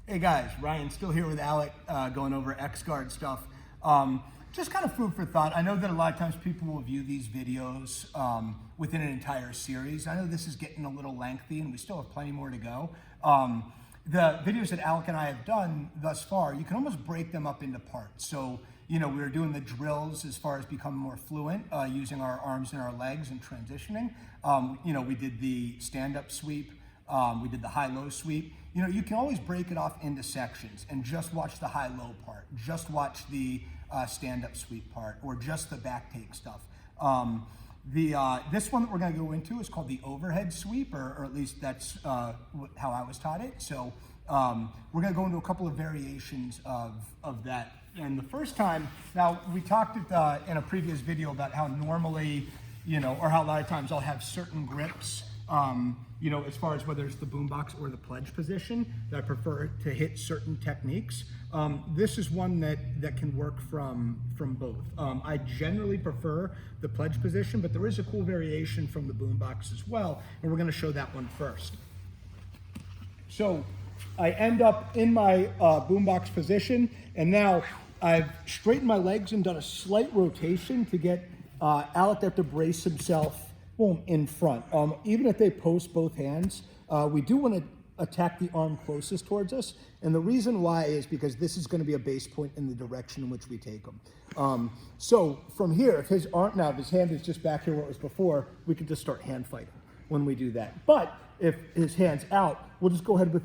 Hey guys, Ryan still here with Alec, going over X-Guard stuff. Just kind of food for thought. I know that a lot of times people will view these videos within an entire series. I know this is getting a little lengthy and we still have plenty more to go. The videos that Alec and I have done thus far, you can almost break them up into parts. So, you know, we were doing the drills as far as becoming more fluent, using our arms and our legs and transitioning. You know, we did the stand-up sweep, we did the high-low sweep. You know, you can always break it off into sections and just watch the high-low part, just watch the stand-up sweep part, or just the back take stuff. This one that we're going to go into is called the overhead sweep, or at least that's how I was taught it. So we're going to go into a couple of variations of that. And the first time, now we talked in a previous video about how normally, you know, or how a lot of times I'll have certain grips, you know, as far as whether it's the boombox or the pledge position, that I prefer to hit certain techniques. This is one that can work from both. I generally prefer the pledge position, but there is a cool variation from the boombox as well, and we're going to show that one first. So I end up in my boombox position, and now I've straightened my legs and done a slight rotation to get Alec to brace himself in front. Even if they post both hands, we do want to attack the arm closest towards us. And the reason why is because this is going to be a base point in the direction in which we take them. So from here, if his arm, now if his hand is just back here where it was before, we could just start hand fighting when we do that. But if his hand's out, we'll just go ahead with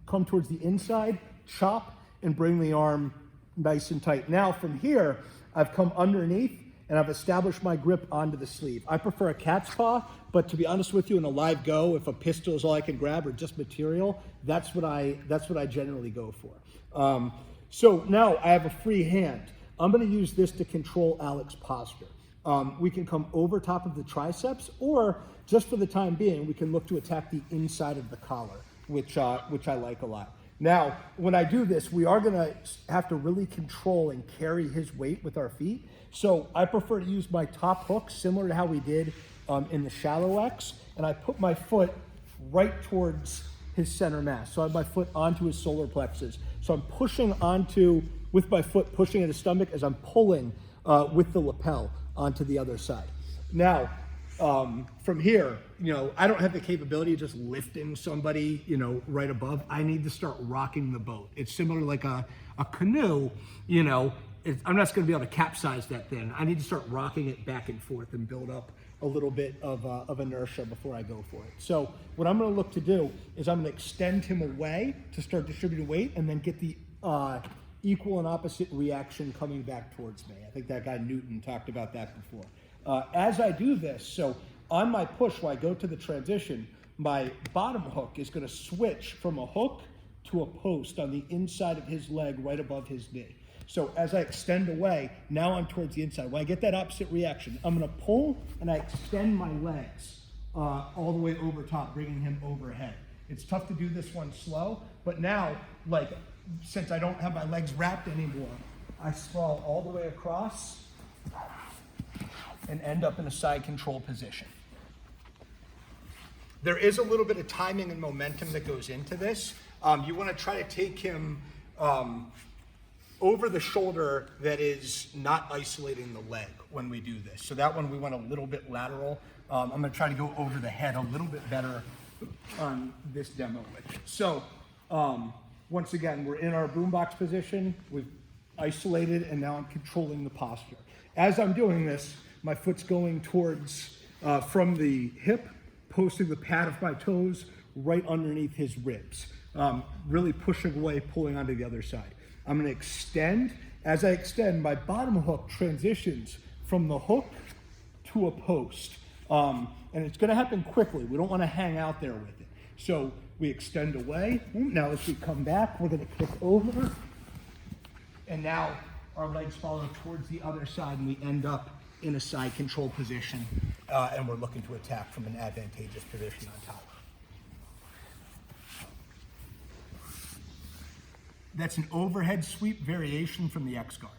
come towards the inside, chop, and bring the arm nice and tight. Now from here, I've come underneath and I've established my grip onto the sleeve. I prefer a cat's paw, but to be honest with you, in a live go, if a pistol is all I can grab or just material, that's what I generally go for. So now I have a free hand. I'm gonna use this to control Alec's posture. We can come over top of the triceps, or just for the time being, we can look to attack the inside of the collar, which I like a lot. Now, when I do this, we are gonna have to really control and carry his weight with our feet. So I prefer to use my top hook, similar to how we did in the shallow X, and I put my foot right towards his center mass. So I have my foot onto his solar plexus. So I'm pushing with my foot, pushing at his stomach as I'm pulling with the lapel onto the other side. Now, from here, you know, I don't have the capability of just lifting somebody, you know, right above. I need to start rocking the boat. It's similar like a canoe, you know. I'm not going to be able to capsize that thing. I need to start rocking it back and forth and build up a little bit of inertia before I go for it. So what I'm going to look to do is I'm going to extend him away to start distributing weight and then get the equal and opposite reaction coming back towards me. I think that guy Newton talked about that before. As I do this, so on my push, when I go to the transition, my bottom hook is going to switch from a hook to a post on the inside of his leg right above his knee. So as I extend away, now I'm towards the inside. When I get that opposite reaction, I'm gonna pull and I extend my legs all the way over top, bringing him overhead. It's tough to do this one slow, but now, like, since I don't have my legs wrapped anymore, I sprawl all the way across and end up in a side control position. There is a little bit of timing and momentum that goes into this. You wanna try to take him over the shoulder that is not isolating the leg when we do this. So that one we went a little bit lateral. I'm gonna try to go over the head a little bit better on this demo with it. So once again, we're in our boombox position, we've isolated, and now I'm controlling the posture. As I'm doing this, my foot's going towards, from the hip, posting the pad of my toes right underneath his ribs. Really pushing away, pulling onto the other side. I'm going to extend. As I extend, my bottom hook transitions from the hook to a post. And it's going to happen quickly. We don't want to hang out there with it. So we extend away. Now as we come back, we're going to kick over. And now our legs follow towards the other side and we end up in a side control position. And we're looking to attack from an advantageous position on top. That's an overhead sweep variation from the X-Guard.